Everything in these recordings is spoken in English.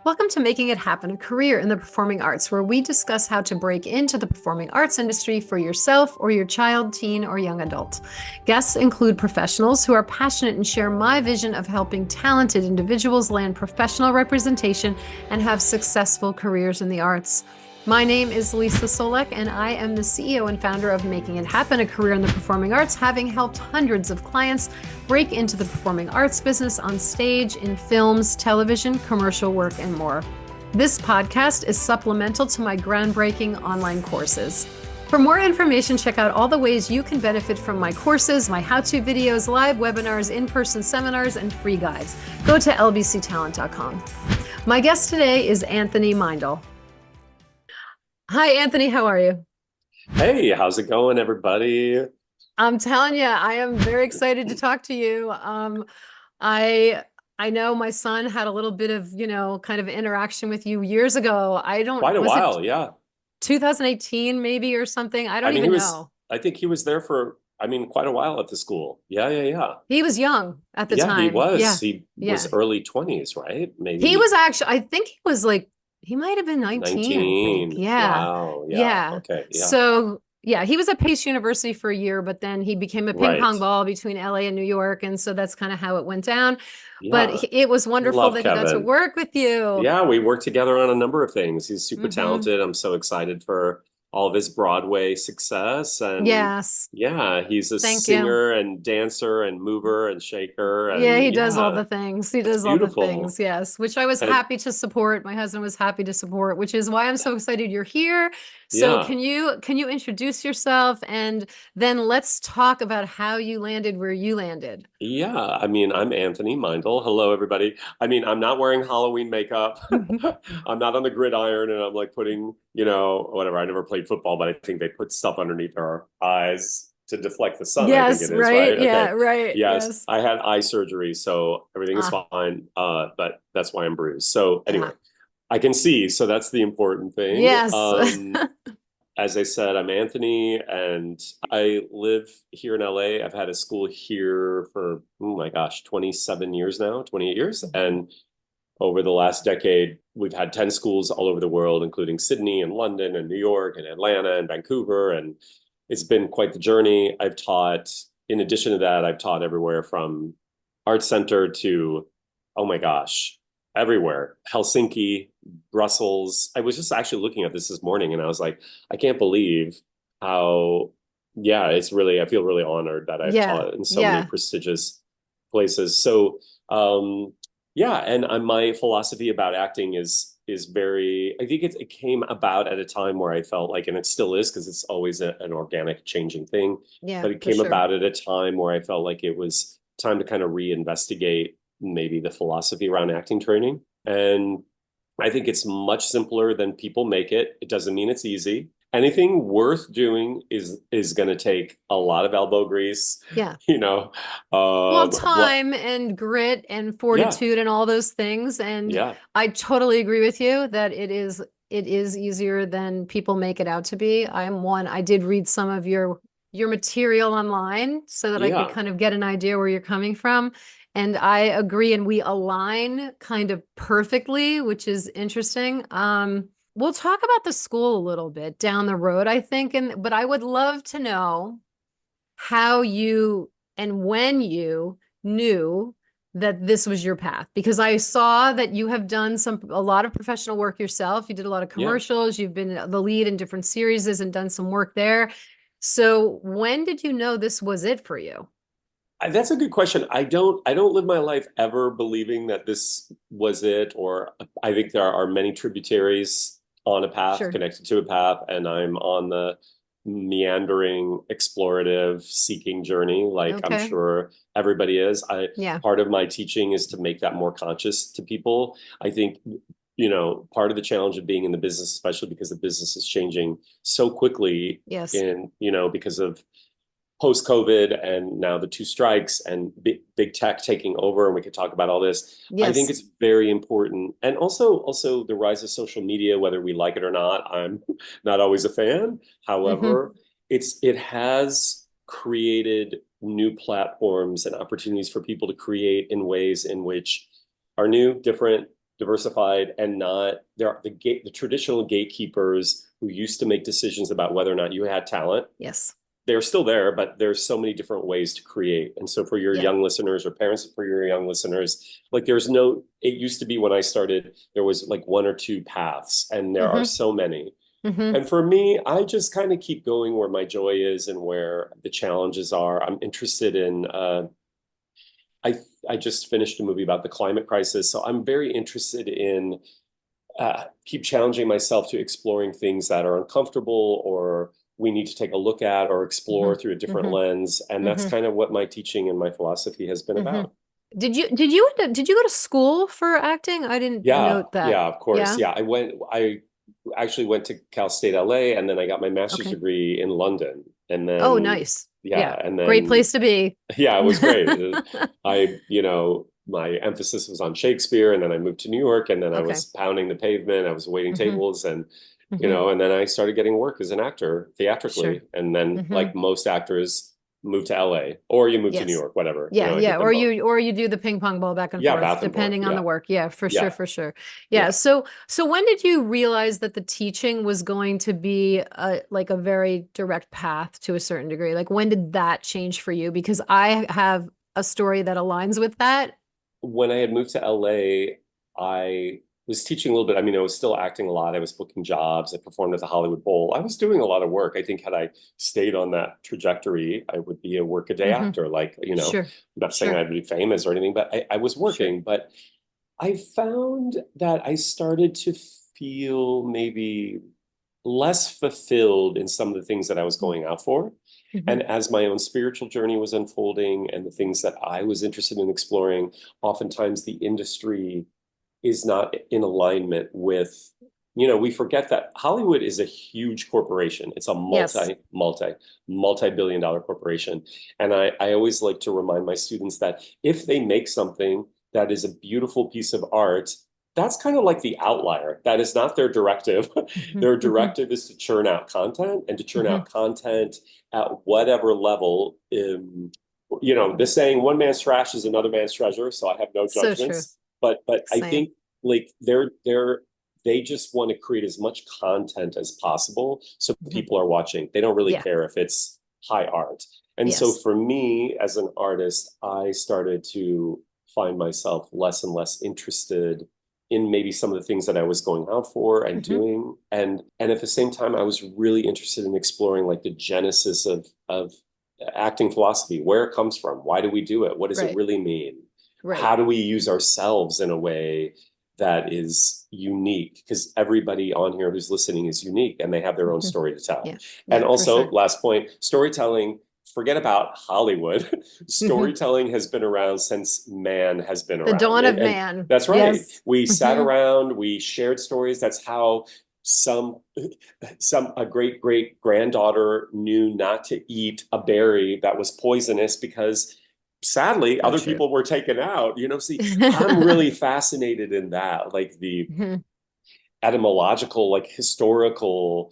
Welcome to Making It Happen, a career in the performing arts, where we discuss how to break into the performing arts industry for yourself or your child, teen, or young adult. Guests include professionals who are passionate and share my vision of helping talented individuals land professional representation and have successful careers in the arts. My name is Leesa Csolak, and I am the CEO and founder of Making It Happen, a career in the performing arts, having helped hundreds of clients break into the performing arts business on stage, in films, television, commercial work, and more. This podcast is supplemental to my groundbreaking online courses. For more information, check out all the ways you can benefit from my courses, my how-to videos, live webinars, in-person seminars, and free guides. Go to lbctalent.com. My guest today is Anthony Meindl. Hi, Anthony. How are you? Hey, how's it going, everybody? I'm telling you, I am very excited to talk to you. I I know my son had a little bit of, kind of interaction with you years ago. Quite a Was it while, yeah. 2018 maybe or something? I I don't mean, even know. I think he was there for, quite a while at the school. Yeah, yeah, yeah. He was young at the Yeah, he time. was. Yeah. He was Yeah. early 20s, right? He Maybe was actually, I think he was like, he might have been 19, I think. 19. Yeah. Wow, yeah. Yeah. Okay, yeah. So, yeah, he was at Pace University for a year, but then he became a ping Right. pong ball between LA and New York. And so that's kind of how it went down. But Yeah. it was wonderful Love that he got to Kevin. work with you. Yeah, we worked together on a number of things. He's super Hmm. talented. I'm so excited for all of his Broadway success. And Yes. yeah, he's a Thank you. singer and dancer and mover and shaker. Yeah, he And does all yeah, the things. He it's does all the beautiful. things. Yes, which I was And happy to support. My husband was happy to support, which is why I'm so excited you're here. So yeah, can you introduce yourself and then let's talk about how you landed where you landed. yeah. I'm Anthony Meindl. Hello, everybody. I'm not wearing Halloween makeup. I'm not on the gridiron and I'm like putting, whatever. I never played football, but I think they put stuff underneath our eyes to deflect the sun, I think Yes, it is, right. right? Yeah, Okay. right. Yes, Yes. I had eye surgery, so everything is Ah, fine. But that's why I'm bruised. So anyway, ah. I can see, so that's the important thing. Yes. As I said, I'm Anthony and I live here in LA. I've had a school here for, oh my gosh, 27 years now, 28 years. And over the last decade, we've had 10 schools all over the world, including Sydney and London and New York and Atlanta and Vancouver. And it's been quite the journey. In addition to that, I've taught everywhere from Art Center to, oh my gosh, everywhere. Helsinki, Brussels. I was just actually looking at this morning and I was like, I can't believe how, yeah, I feel really honored that I've Yeah. taught in so many Yeah. prestigious places. So, yeah, and my philosophy about acting is very. I think it came about at a time where I felt like, and it still is because it's always an organic changing thing, Yeah, but it for came sure. about at a time where I felt like it was time to kind of reinvestigate maybe the philosophy around acting training. And I think it's much simpler than people make it. It doesn't mean it's easy. Anything worth doing is going to take a lot of elbow grease, Yeah. you know. Well, What? time and grit and Yeah, fortitude and all those things. And yeah, I totally agree with you that it is easier than people make it out to be. I did read some of your material online so that I could yeah. kind of get an idea where you're coming from. And I agree, and we align kind of perfectly, which is interesting. We'll talk about the school a little bit down the road, I think, but I would love to know how you and when you knew that this was your path, because I saw that you have done a lot of professional work yourself. You did a lot of Yeah, commercials, you've been the lead in different series and done some work there. So when did you know this was it for you? that's a good question. I don't live my life ever believing that this was it, or I think there are many tributaries on a path Sure. connected to a path, and I'm on the meandering, explorative, seeking journey, like I'm Okay. sure everybody is. I Yeah. Part of my teaching is to make that more conscious to people. I think, part of the challenge of being in the business, especially because the business is changing so quickly Yes. because of post COVID and now the two strikes and big tech taking over, and we could talk about all this. I think Yes. it's very important, and also the rise of social media, whether we like it or not. I'm not always a fan. Hmm. However, it has created new platforms and opportunities for people to create in ways in which are new, different, diversified, and not there are the traditional gatekeepers who used to make decisions about whether or not you had talent. Yes. They're still there, but there's so many different ways to create. And so for your Yeah. young listeners, or parents for your young listeners, like there's no, it used to be when I started, there was like one or two paths, and there are Mm-hmm. so many. Mm-hmm. And for me, I just kind of keep going where my joy is and where the challenges are. I'm interested in, I I just finished a movie about the climate crisis, so I'm very interested in keep challenging myself to exploring things that are uncomfortable or we need to take a look at or explore through a different Mm-hmm. lens. And that's Mm-hmm. kind of what my teaching and my philosophy has been Mm-hmm. about. Did you go to school for acting? I didn't Yeah, note that. yeah, of course. Yeah. Yeah, I actually went to Cal State LA, and then I got my master's Okay. degree in London. And Oh, then, nice. yeah, Yeah. and Great then, place to be. yeah, it was great. My emphasis was on Shakespeare, and then I moved to New York, and then I Okay. was pounding the pavement. I was waiting Mm-hmm. tables, and Mm-hmm. and then I started getting work as an actor theatrically. Sure. And then, Mm-hmm. like most actors, move to LA, or you move to New Yes. York, whatever. Yeah, I yeah. did them both. Or you do the ping pong ball back and Yeah, forth, bath and forth. depending on the Yeah, work. Yeah, for sure, yeah, for sure. Yeah. yeah. So when did you realize that the teaching was going to be a very direct path to a certain degree? Like when did that change for you? Because I have a story that aligns with that. When I had moved to LA, I was teaching a little bit. I mean, I was still acting a lot. I was booking jobs. I performed at the Hollywood Bowl. I was doing a lot of work. I think had I stayed on that trajectory, I would be a workaday Hmm. actor. Like, Sure. I'm not saying Sure. I'd be famous or anything, but I was Sure. working. But I found that I started to feel maybe less fulfilled in some of the things that I was going out for. Mm-hmm. And as my own spiritual journey was unfolding and the things that I was interested in exploring, oftentimes the industry is not in alignment with, we forget that Hollywood is a huge corporation. It's a Yes. multi-billion dollar corporation. And I always like to remind my students that if they make something that is a beautiful piece of art, that's kind of like the outlier. That is not their directive. Hmm. Their Hmm. directive is to churn out content and to churn Hmm. out content at whatever level. The saying, one man's trash is another man's treasure. So I have no So true. judgments. But I Same. think like they just want to create as much content as possible so Hmm. people are watching. They don't really Yeah. care if it's high art. And so Yes. for me as an artist, I started to find myself less and less interested in maybe some of the things that I was going out for and Hmm. doing. And at the same time, I was really interested in exploring like the genesis of acting philosophy, where it comes from, why do we do it? What does it Right. really mean? Right. How do we use ourselves in a way that is unique? Because everybody on here who's listening is unique and they have their own Hmm. story to tell. Yeah. And Yeah, for also, sure. last point, storytelling, forget about Hollywood. Hmm. Storytelling has been around since man has been The around. dawn of And man. that's right. Yes. We sat Hmm. around, we shared stories. That's how some a great great granddaughter knew not to eat a berry that was poisonous because sadly So other true. people were taken out. See, I'm really fascinated in that, like the Hmm. etymological, like historical,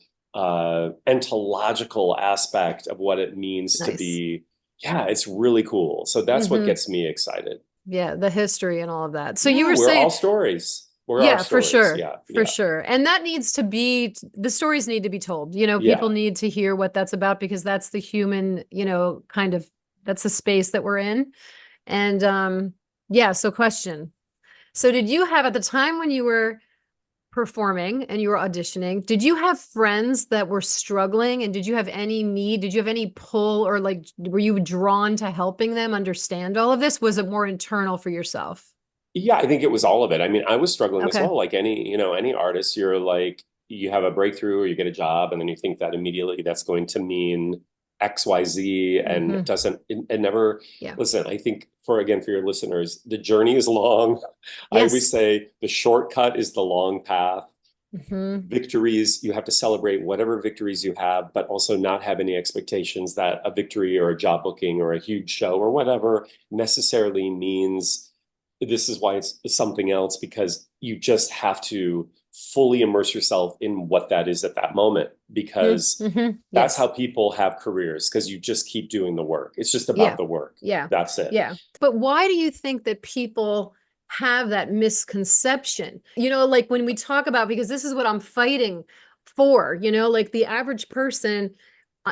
ontological aspect of what it means to Nice. be. Yeah, it's really cool. So that's what Hmm. gets me excited. Yeah, the history and all of that. So you Yeah, were we're all saying, stories. We're our yeah, for stories. sure. Yeah, For yeah, sure. And that needs to be, the stories need to be told. People yeah. need to hear what that's about because that's the human, kind of, that's the space that we're in. And yeah, so question. So did you have at the time when you were performing and you were auditioning, did you have friends that were struggling and did you have any need? Did you have any pull or like were you drawn to helping them understand all of this? Was it more internal for yourself? Yeah, I think it was all of it. I mean, I was struggling as Okay. well. Like any artist, you're like, you have a breakthrough or you get a job, and then you think that immediately that's going to mean XYZ, and Hmm. it never, Yeah. listen, I think for your listeners, the journey is long. I always Yes. say the shortcut is the long path. Hmm. Victories, you have to celebrate whatever victories you have, but also not have any expectations that a victory or a job booking or a huge show or whatever necessarily means this is why it's something else, because you just have to fully immerse yourself in what that is at that moment, because Hmm. that's how Yes. people have careers, because you just keep doing the work. It's just about Yeah. the work. Yeah. That's it. Yeah. But why do you think that people have that misconception. Like when we talk about, because this is what I'm fighting for, like the average person,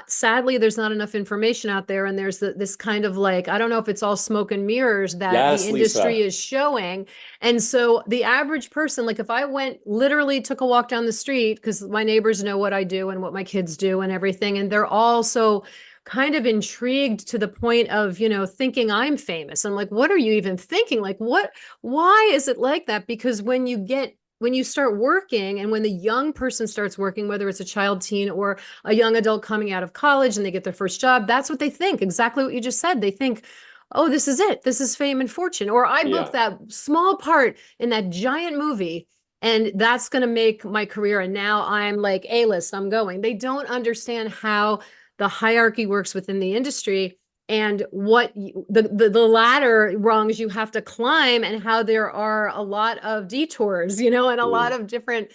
sadly, there's not enough information out there. And there's this kind of like, I don't know if it's all smoke and mirrors that the Yes, industry Leesa. is showing. And so the average person, like if I literally took a walk down the street, because my neighbors know what I do and what my kids do and everything, and they're all so kind of intrigued to the point of, thinking I'm famous. I'm like, what are you even thinking? Like, why is it like that? Because when you start working and when the young person starts working, whether it's a child, teen, or a young adult coming out of college and they get their first job, that's what they think. Exactly what you just said. They think, oh, this is it. This is fame and fortune. Or I booked Yeah. that small part in that giant movie and that's going to make my career. And now I'm like A-list, I'm going. They don't understand how the hierarchy works within the industry and what the ladder rungs you have to climb and how there are a lot of detours, and a lot Mm. of different,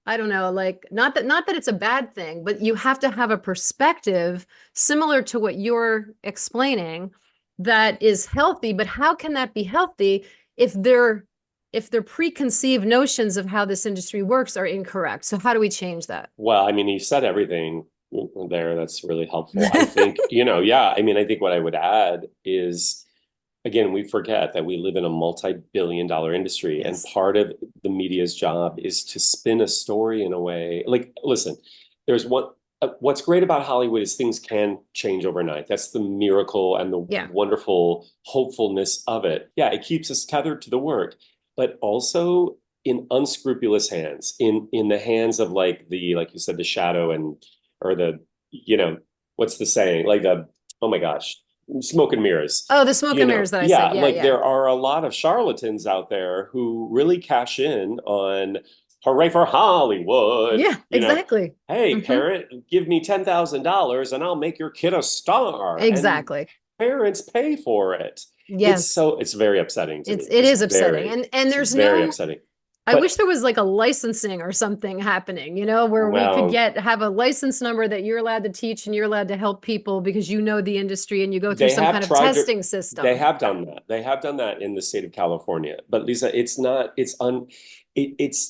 I don't know, like not that it's a bad thing, but you have to have a perspective similar to what you're explaining that is healthy. But how can that be healthy if their preconceived notions of how this industry works are incorrect? So how do we change that? Well, I mean, you said everything there. That's really helpful. I think, yeah, I mean, I think what I would add is, again, we forget that we live in a multi-billion-dollar industry, and Yes. part of the media's job is to spin a story in a way. Like, listen, there's one. What's great about Hollywood is things can change overnight. That's the miracle and the Yeah. wonderful hopefulness of it. Yeah, it keeps us tethered to the work, but also in unscrupulous hands, in the hands of like you said, the shadow and or the you know what's the saying, like the, oh my gosh, smoke and mirrors. Oh, the smoke and mirrors that I Yeah, said. Yeah, like yeah. there are a lot of charlatans out there who really cash in on hooray for Hollywood. Yeah, exactly. Hey, Hmm. parent, give me $10,000 and I'll make your kid a star. And Exactly. parents pay for it. Yes. It's very upsetting to me. It Just is upsetting. And it's there's very no, upsetting. I wish But there was like a licensing or something happening, where we could well, have a license number that you're allowed to teach and you're allowed to help people because you know the industry and you go through they some have kind of tried to, testing they system. have done that. They have done that in the state of California. But Leesa, it's not, it's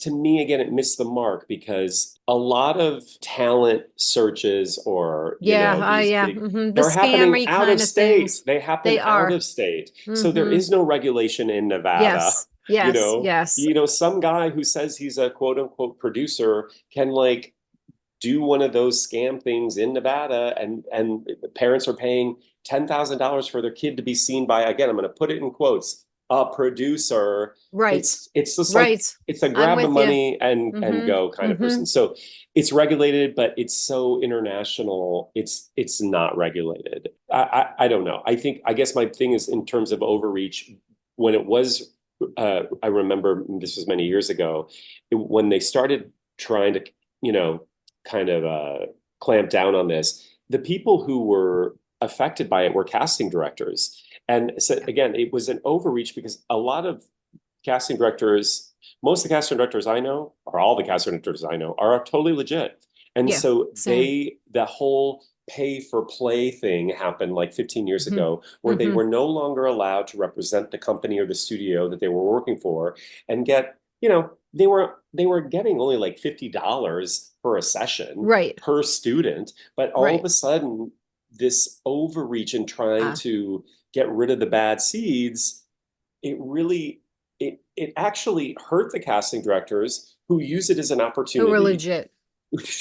to me, again, it missed the mark because a lot of talent searches or, Yeah, these yeah. big, Hmm. The they're happening scammy out kind of of state. things. They happen They out are. of state. So there Hmm. is no regulation in Nevada. Yes. Yes. Yes. Some guy who says he's a quote unquote producer can like do one of those scam things in Nevada, and parents are paying $10,000 for their kid to be seen by, again, I'm going to put it in quotes, a producer. Right. It's just like Right. it's a I'm grab the with you. money and Hmm. go kind of Hmm. person. So it's regulated, but it's so international. It's not regulated. I don't know. I guess my thing is in terms of overreach. When it was, I remember this was many years ago, when they started trying to, you know, kind of clamp down on this, the people who were affected by it were casting directors. And so Yeah. again, it was an overreach because a lot of casting directors, most of the casting directors I know, or all the casting directors I know, are totally legit. And Yeah. so Same. the whole pay for play thing happened like 15 years Hmm. ago, where they Hmm. were no longer allowed to represent the company or the studio that they were working for and get, they were getting only like $50 per session Right. per student, but all of Right. a sudden this overreach in trying Ah, to get rid of the bad seeds, it really it actually hurt the casting directors who use it as an who were opportunity legit.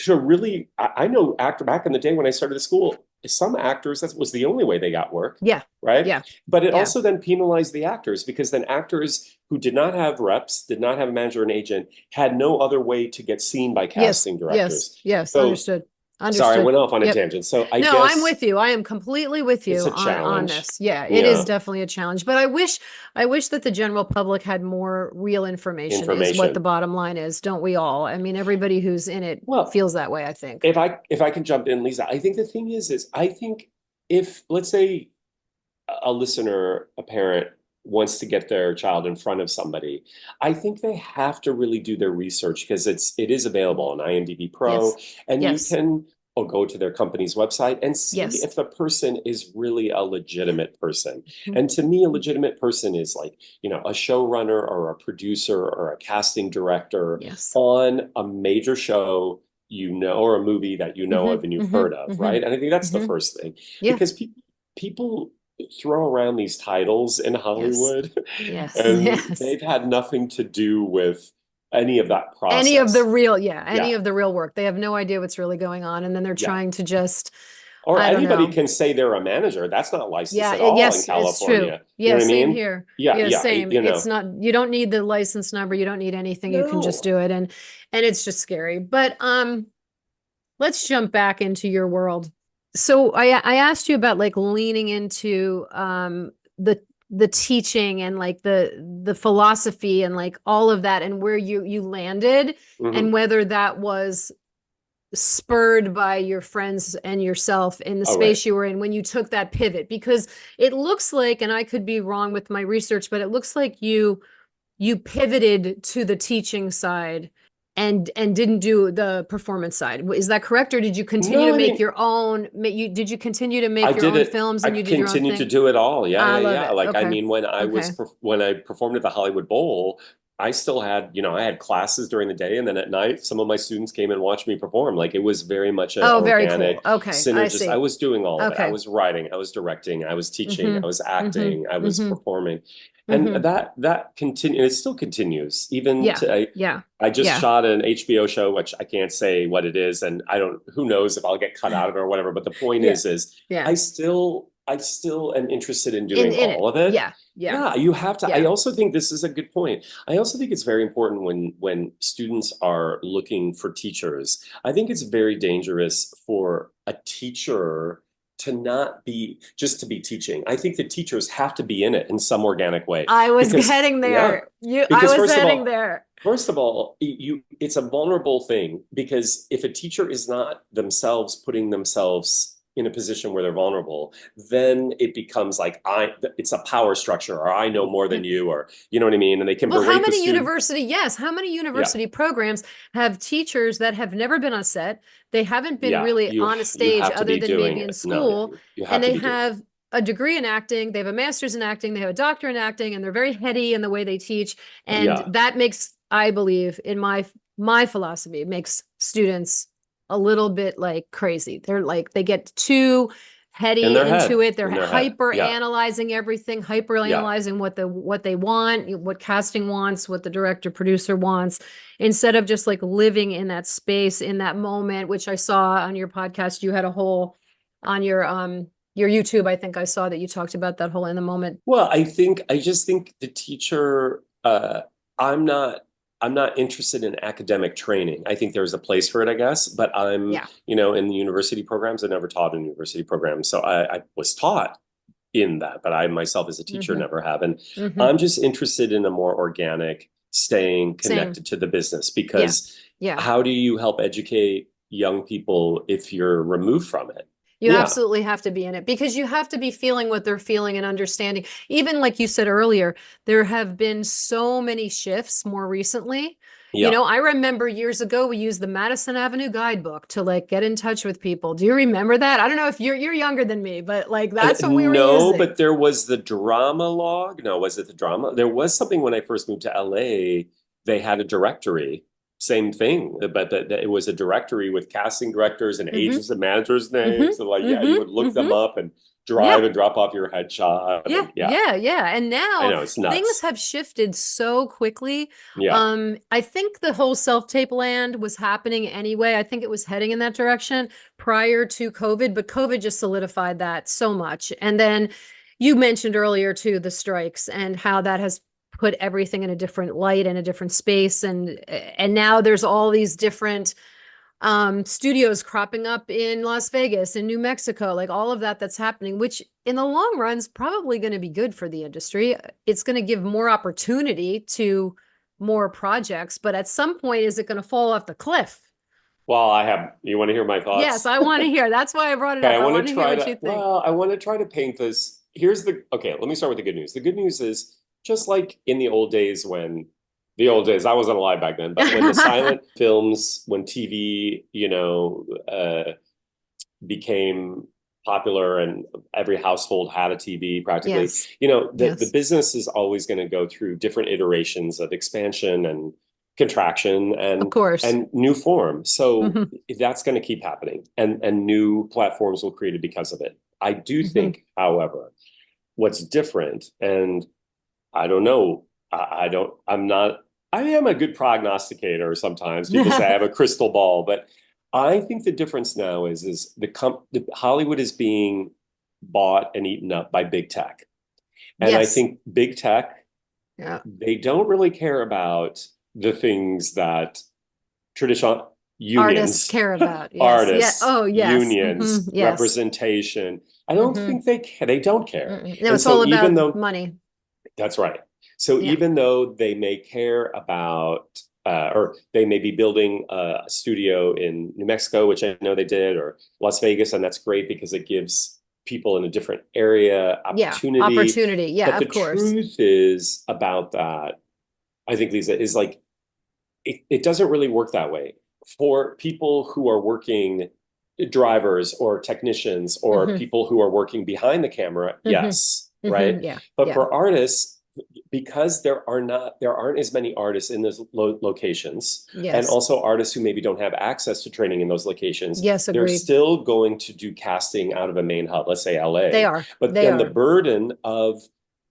to really. I know actor back in the day when I started the school, some actors, that was the only way they got work, Yeah. right? Yeah. But it Yeah. also then penalized the actors because then actors who did not have reps, did not have a manager and agent, had no other way to get seen by Yes. casting Yes. directors. Yes. So Understood. sorry, I Understood. went off on a Yep. tangent. So I No, I'm guess with you. I am completely with it's you a on challenge. this. Yeah, it is Yeah, definitely a challenge. But I wish that the general public had more real information is what the information. bottom line is, don't we all? I mean, everybody who's in it Well, feels that way, I think. if I can jump in, Lisa, I think the thing is I think if, let's say, a listener, a parent wants to get their child in front of somebody, I think they have to really do their research because it is available on IMDb Pro, Yes. and you Yes. can or go to their company's website and see Yes. if the person is really a legitimate person. Mhm. And to me, a legitimate person is like, a showrunner or a producer or a casting director Yes. on a major show, or a movie that you know Hmm. of and you've Hmm. heard of, Hmm. right? And I think that's the Hmm. first thing, Yeah. because people throw around these titles in Yes. Hollywood, Yes. and Yes. they've had nothing to do with any of that Any of the process. real, yeah, any Yeah. of the real work. They have no idea what's really going on. And then they're Yeah. trying to just, Or I don't anybody know. can say they're a manager. That's not licensed Yeah, at all in yes, it's true. California. You know Yeah, what I same mean? here. Yeah, Yeah, yeah, same. It's not, you don't need the license number, you don't need anything, you can just No. do it. And it's just scary. But let's jump back into your world. So I asked you about like leaning into the teaching and like the philosophy and like all of that and where you landed and Hmm. whether that was spurred by your friends and yourself in the Oh, right. space you were in when you took that pivot, because it looks like, and I could be wrong with my research, but it looks like you pivoted to the teaching side and didn't do the performance side. Is that correct? Or did you continue No, to I make mean, your own, did you continue to I make your did own it. films I and you did your own continued to thing? do it all. Yeah, I yeah, love yeah. it. Like, I Okay. mean, Okay. when I performed at the Hollywood Bowl, I still had, I had classes during the day, and then at night, some of my students came and watched me perform. Like, it was very much an Oh, very cool. organic Okay. I synergist. I see. was doing all of it. I Okay. was writing, I was directing, I was teaching, I Mm-hmm. was Mm-hmm. acting, I was Mm-hmm. performing. And Mm-hmm. that continue, it still continues. Even Yeah. to Yeah. I just Yeah. shot an HBO show, which I can't say what it is, and I don't, who knows if I'll get cut out of it or whatever. But the point Yeah. is Yeah. I still am interested in In doing it. all of it. Yeah. Yeah. Yeah, you have to. I Yeah. also think this is a good point. I also think it's very important when students are looking for teachers. I think it's very dangerous for a teacher to not be just to be teaching. I think the teachers have to be in it in some organic way, I was because heading yeah, there. I because was heading there. first of all, it's a vulnerable thing, because if a teacher is not themselves putting themselves in a position where they're vulnerable, then it becomes like it's a power structure, or I know more Yeah. than you, or you know what I mean? And they can Well, how berate the many student. university, yes, how many Yeah, university programs have teachers that have never been on set? They haven't been yeah, really on a you stage have to other be than doing maybe in it. No, yeah, school, you and have to they be doing it. have a degree in acting, they have a master's in acting, they have a doctor in acting, and they're very heady in the way they teach. And Yeah, that makes, I believe, in my philosophy, it makes students a little bit like crazy. They're like, they get too in heady their into head, it. They're in their head. hyper Yeah, analyzing everything, hyper yeah. analyzing what they want, what casting wants, what the director producer wants, instead of just like living in that space in that moment, which I saw on your podcast. You had a whole on your YouTube. I think I saw that you talked about that whole in the moment. Well, I just think the teacher, I'm not, I'm not interested in academic training. I think there's a place for it, I guess, but Yeah. in the university programs, I never taught in university programs. So I was taught in that, but I myself as a teacher Mm-hmm. never have. And Mm-hmm. I'm just interested in a more organic, staying Same. connected to the business, Yeah. because Yeah. how do you help educate young people if you're removed from it? You Yeah, absolutely have to be in it because you have to be feeling what they're feeling and understanding. Even like you said earlier, there have been so many shifts more recently. yeah. I remember years ago we used the Madison Avenue guidebook to like get in touch with people. Do you remember that? I don't know if you're younger than me, but like that's what we were No, using. but there was the drama log. No, was it the drama? There was something when I first moved to LA. They had a directory, same thing, but that it was a directory with casting directors and Mm-hmm. agents and managers' names. And like, Mm-hmm. yeah, you would Mm-hmm. look Mm-hmm. them up and Yeah. drive and drop off your headshot. Yeah, And yeah, yeah, yeah. And I now know it's things nuts. have shifted so quickly. Yeah. I think the whole self-tape land was happening anyway. I think it was heading in that direction prior to COVID, but COVID just solidified that so much. And then you mentioned earlier too the strikes and how that has put everything in a different light and a different space. And now there's all these different studios cropping up in Las Vegas and New Mexico, like all of that's happening, which in the long run is probably going to be good for the industry. It's going to give more opportunity to more projects, but at some point, is it going to fall off the cliff? Well, you want to hear my Yes, thoughts? I want to hear. That's why I brought it Okay, up. I want to hear what you think. I want to try to paint this. Okay, let me start with the good news. The good news is, just like in the old days, I wasn't alive back then, but when the silent films, when TV, became popular and every household had a TV practically, Yes. the Yes. business is always going to go through different iterations of expansion and contraction Of course. and new form. So Hmm. that's going to keep happening and new platforms will create it because of it. I do Hmm. think, however, what's different, and I don't know, I don't, I'm not, I am a good prognosticator sometimes. People say I have a crystal ball, but I think the difference now is the Hollywood is being bought and eaten up by big tech. And I Yes. think big tech, Yeah. they don't really care about the things that traditional Artists unions, care about. Yes. Yeah. artists, Oh, yes. Hmm. unions, Yes. representation. I don't Hmm. think they don't care. No, And it's all so even about though money. that's right. So Yeah. even though they may care about, or they may be building a studio in New Mexico, which I know they did, or Las Vegas, and that's great because it gives people in a different area Yeah. opportunity. Opportunity. Yeah, But the of course. truth is about that, I think, Leesa, is like it doesn't really work that way. For people who are working, drivers or technicians or Hmm. people who are working behind the camera, Hmm. yes, Hmm. right? Yeah. But Yeah. for artists, because there aren't as many artists in those locations, and Yes. also artists who maybe don't have access to training in those locations, Yes. they're Agreed. still going to do casting out of a main hub, let's say They LA. are. But They then the are. burden of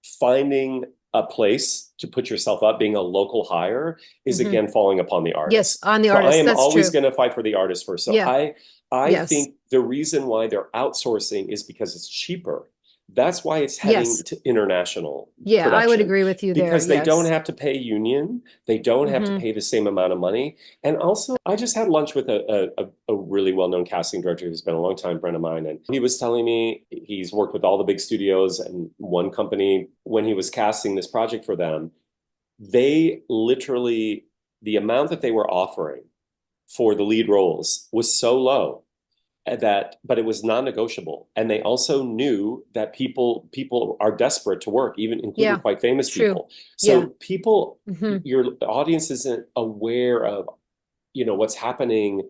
finding a place to put yourself up, being a local hire, is Hmm. again falling upon the Yes. artist. On the So I artist. am That's always true. going to fight for the artist first. So Yeah. I Yes. think the reason why they're outsourcing is because it's cheaper. That's why it's heading Yes. to international Yeah. I would production agree with you there. because they don't Yes. have to pay union, they don't have to Hmm. pay the same amount of money. And also, I just had lunch with a really well-known casting director who's been a long time friend of mine, and he was telling me he's worked with all the big studios and one company when he was casting this project for them. They literally, the amount that they were offering for the lead roles was so low but it was non-negotiable. And they also knew that people are desperate to work, even including Yeah. quite famous True. people. Yeah. So people, Hmm. your audience isn't aware of, what's happening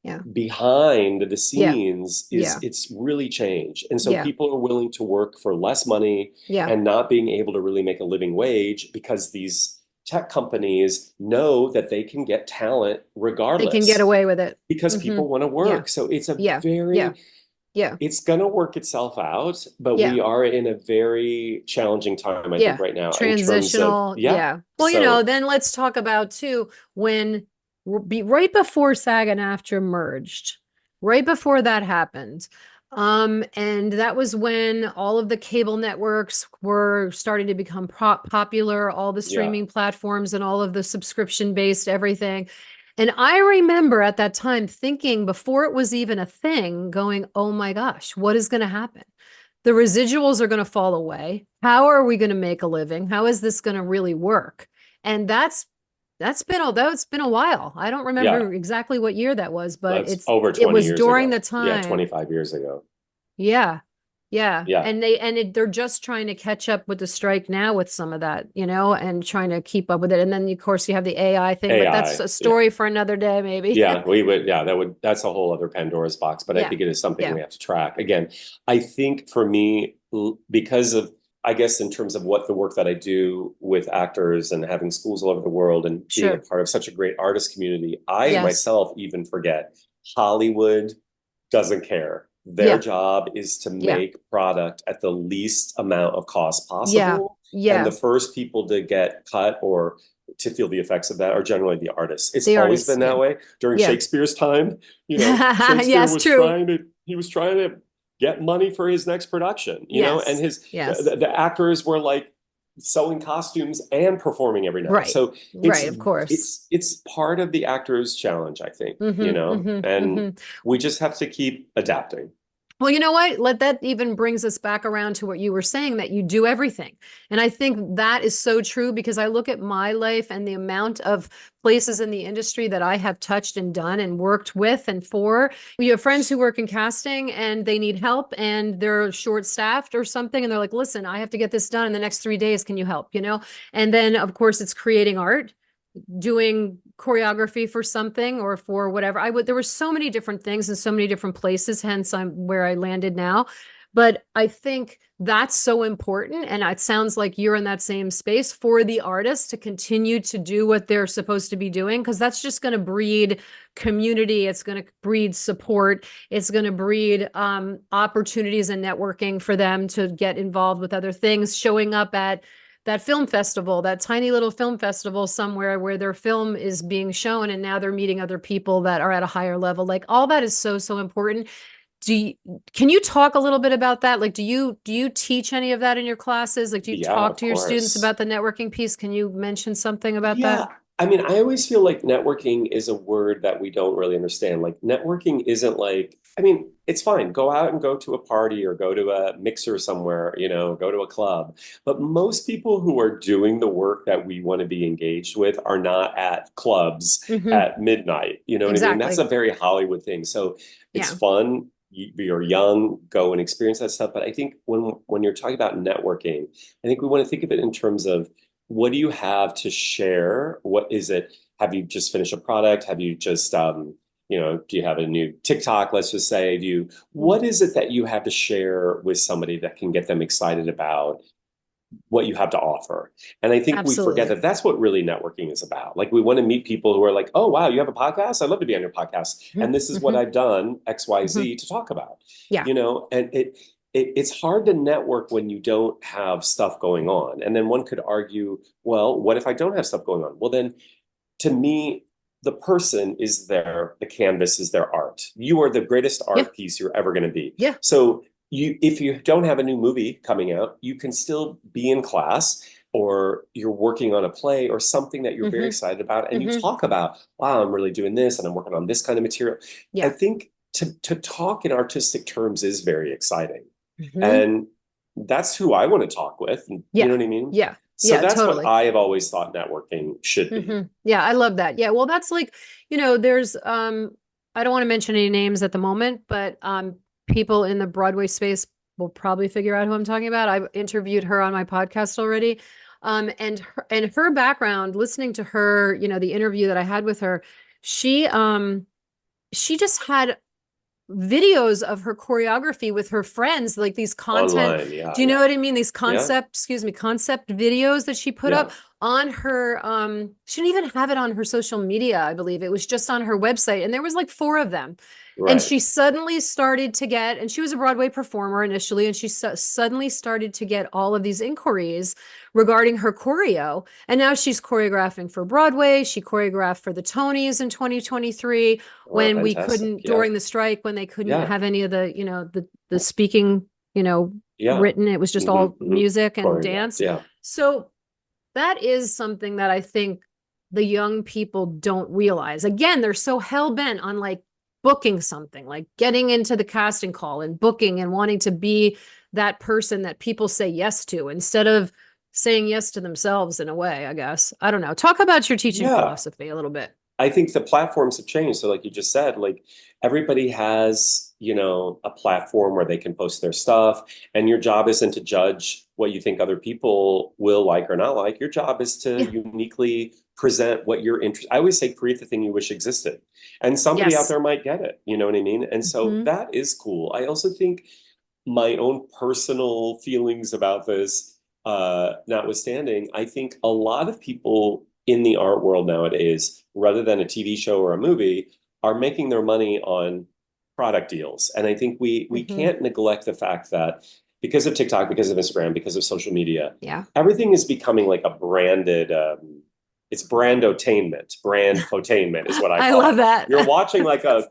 Yeah. behind the Yeah. scenes is Yeah. it's really changed. And so Yeah. people are willing to work for less money Yeah. and not being able to really make a living wage because these tech companies know that they can get talent They can get regardless away with it. because Hmm. people want to Yeah. work. So it's a Yeah. Yeah. very, Yeah. it's going to work itself out, but Yeah. we are in a very challenging time, I think, Yeah. right now in terms of, Transitional. yeah. Yeah. Well, So, then let's talk about too when right before SAG and AFTRA merged, right before that happened. And that was when all of the cable networks were starting to become popular, all the yeah, streaming platforms and all of the subscription-based everything. And I remember at that time thinking before it was even a thing, going, oh my gosh, what is going to happen? The residuals are going to fall away. How are we going to make a living? How is this going to really work? And that's been, although it's been a while. I don't yeah, remember exactly what year that was, but that's over it 20 was years during the ago. Yeah, time. 25 years ago. Yeah. Yeah. Yeah, And they're just trying to catch up with the strike now with some of that, and trying to keep up with it. And then of course you have the AI thing, but that's AI. a Yeah. story for another day, maybe. Yeah, we would. Yeah, that's a whole other Pandora's box, but I Yeah. think it is something Yeah. we have to track. Again, I think for me, because of, I guess, in terms of what the work that I do with actors and having schools all over the world and being a Sure. part of such a great artist community, I Yes. myself even forget Hollywood doesn't care. Their Yeah. job is to Yeah. make product at the least amount of cost Yeah. possible. And the Yeah. first people to get cut or to feel the effects of that are generally the artists. It's The always artists. been Yeah. that way. During Yeah. Shakespeare's time, Shakespeare Yes, was true. trying to get money for his next production, and Yes. his Yes. the actors were like sewing costumes and performing every night. Right. So it's Right. Of course. it's part of the actor's challenge, I think, Hmm. Hmm. and Hmm. we just have to keep adapting. Well, you know what? Let that even brings us back around to what you were saying, that you do everything. And I think that is so true because I look at my life and the amount of places in the industry that I have touched and done and worked with and for. You have friends who work in casting and they need help and they're short staffed or something. And they're like, listen, I have to get this done in the next 3 days. Can you help? And then, of course, it's creating art. doing choreography for something or for whatever. There were so many different things and so many different places, hence I'm where I landed now. But I think that's so important. And it sounds like you're in that same space for the artists to continue to do what they're supposed to be doing, because that's just going to breed community. It's going to breed support. It's going to breed opportunities and networking for them to get involved with other things, showing up at that film festival, that tiny little film festival somewhere where their film is being shown, and now they're meeting other people that are at a higher level. Like, all that is so, so important. Can you talk a little bit about that? Like, do you teach any of that in your classes? Like, do you Yeah, talk of to your students course. about the networking piece? Can you mention something about Yeah. that? I mean, I always feel like networking is a word that we don't really understand. Like, networking isn't like, I mean, it's fine. Go out and go to a party or go to a mixer somewhere, go to a club. But most people who are doing the work that we want to be engaged with are not at clubs Hmm. at midnight. You know what I mean? That's Exactly. a very Hollywood thing. So it's Yeah. fun. You're young, go and experience that stuff. But I think when you're talking about networking, I think we want to think of it in terms of, what do you have to share? What is it? Have you just finished a product? Have you just, do you have a new TikTok, let's just say? What is it that you have to share with somebody that can get them excited about what you have to offer? And I think we forget Absolutely. that that's what really networking is about. Like, we want to meet people who are like, oh, wow, you have a podcast? I'd love to be on your podcast. Hmm. And this is what Hmm. I've done, Hmm. XYZ, to talk about, Yeah. and it's hard to network when you don't have stuff going on. And then one could argue, well, what if I don't have stuff going on? Well, then to me, the person is the canvas is their art. You are the greatest Yeah. art piece you're ever going to be. Yeah. So if you don't have a new movie coming out, you can still be in class, or you're working on a play or something that you're very Hmm. excited about, and you Hmm. talk about, wow, I'm really doing this and I'm working on this kind of material. I Yeah. think to talk in artistic terms is very exciting. Hmm. And that's who I want to talk with. You Yeah. know what I mean? Yeah. So Yeah. that's what Totally. I have always thought networking should be. Yeah, I love that. Yeah, well, that's like, there's I don't want to mention any names at the moment, but people in the Broadway space will probably figure out who I'm talking about. I've interviewed her on my podcast already. And her background, listening to her, the interview that I had with her, she she just had videos of her choreography with her friends, like these content, Online. Yeah, do you know yeah, what I mean, these yeah, concept videos that she put yeah. up on her she didn't even have it on her social media. I believe it was just on her website, and there was like four of them. And Right. she suddenly started to get, and she was a Broadway performer initially, and she suddenly started to get all of these inquiries regarding her choreo. And now she's choreographing for Broadway. She choreographed for the Tonys in 2023, Oh, when we fantastic. couldn't, Yeah, during the strike, when they couldn't yeah, have any of the speaking, yeah. written. It was just Hmm, all hmm. music and Choreographed. dance. Yeah. So that is something that I think the young people don't realize. Again, they're so hell bent on like booking something, like getting into the casting call and booking and wanting to be that person that people say yes to, instead of saying yes to themselves, in a way, I guess. I don't know. Talk about your teaching Yeah. philosophy a little bit. I think the platforms have changed. So, like you just said, like, everybody has, a platform where they can post their stuff, and your job isn't to judge what you think other people will like or not like. Your job is to Yeah. uniquely present what you're interested. I always say, create the thing you wish existed, and somebody out Yes. there might get it. You know what I mean? And so Hmm. that is cool. I also think my own personal feelings about this, notwithstanding, I think a lot of people in the art world nowadays, rather than a TV show or a movie, are making their money on product deals. And I think we Hmm. can't neglect the fact that because of TikTok, because of Instagram, because of social media, Yeah. everything is becoming like a branded. It's brandotainment, brand fotainment is what I I call love it. that. You're watching like a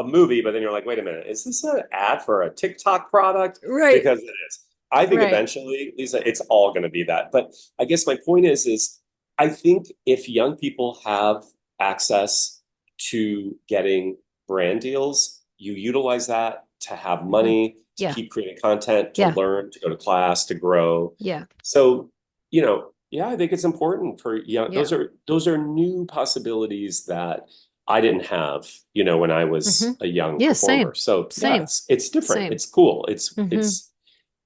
movie, but then you're like, wait a minute, is this an ad for a TikTok product? Right. Because it is. I think Right. eventually, Lisa, it's all going to be that. But I guess my point is I think if young people have access to getting brand deals, you utilize that to have Hmm. money, to Yeah. keep creating content, to Yeah. learn, to go to class, to grow. Yeah. So, yeah, I think it's important for young. Yeah. Those are new possibilities that I didn't have, when I Hmm. was a young Yeah. performer. Same. So yeah, Same. it's different. Same. It's cool. It's Hmm. it's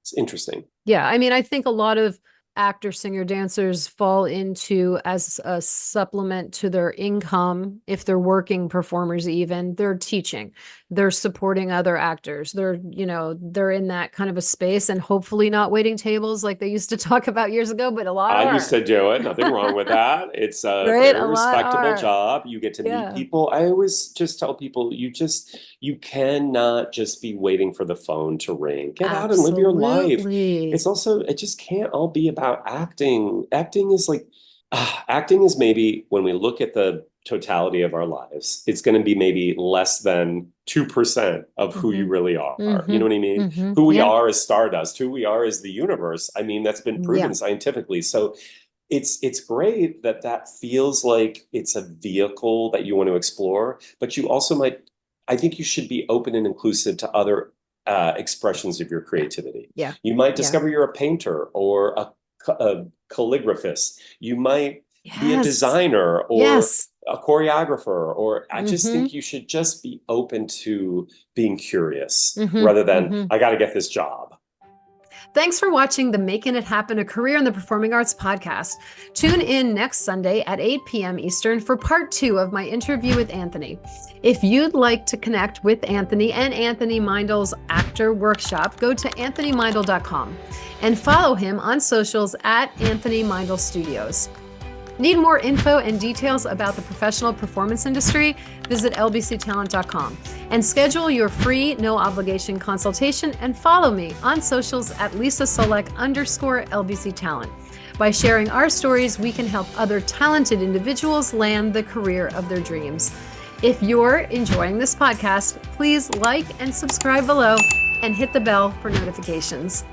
it's interesting. Yeah. I mean, I think a lot of actors, singer, dancers fall into as a supplement to their income. If they're working performers, even they're teaching, they're supporting other actors. They're in that kind of a space and hopefully not waiting tables like they used to talk about years ago, but a lot I are. used to do it. Nothing wrong with that. It's a Right? very A lot respectable are. job. You get to meet Yeah. people. I always just tell people you cannot just be waiting for the phone to ring. Get out and live your life. Absolutely. It's also, it just can't all be about acting. Acting is maybe when we look at the totality of our lives, it's going to be maybe less than 2% of who you really are. You know what I mean? Who we Yeah. are is stardust, who we are is the universe. I mean, that's been proven Yeah. scientifically. So it's great that that feels like it's a vehicle that you want to explore, but you also I think you should be open and inclusive to other expressions of your creativity. Yeah. You might Yeah. discover you're a painter or a calligraphist. You might be a Yes. designer or Yes. a choreographer, or I just think you should just be open to being curious rather than I got to get this job. Thanks for watching the Making It Happen, a Career in the Performing Arts podcast. Tune in next Sunday at 8 p.m. Eastern for part 2 of my interview with Anthony. If you'd like to connect with Anthony and Anthony Meindl's actor workshop, go to anthonymeindl.com and follow him on socials at Anthony Meindl Studios. Need more info and details about the professional performance industry? Visit lbctalent.com and schedule your free, no obligation consultation and follow me on socials at Leesa Csolak _LBC Talent. By sharing our stories, we can help other talented individuals land the career of their dreams. If you're enjoying this podcast, please like and subscribe below and hit the bell for notifications.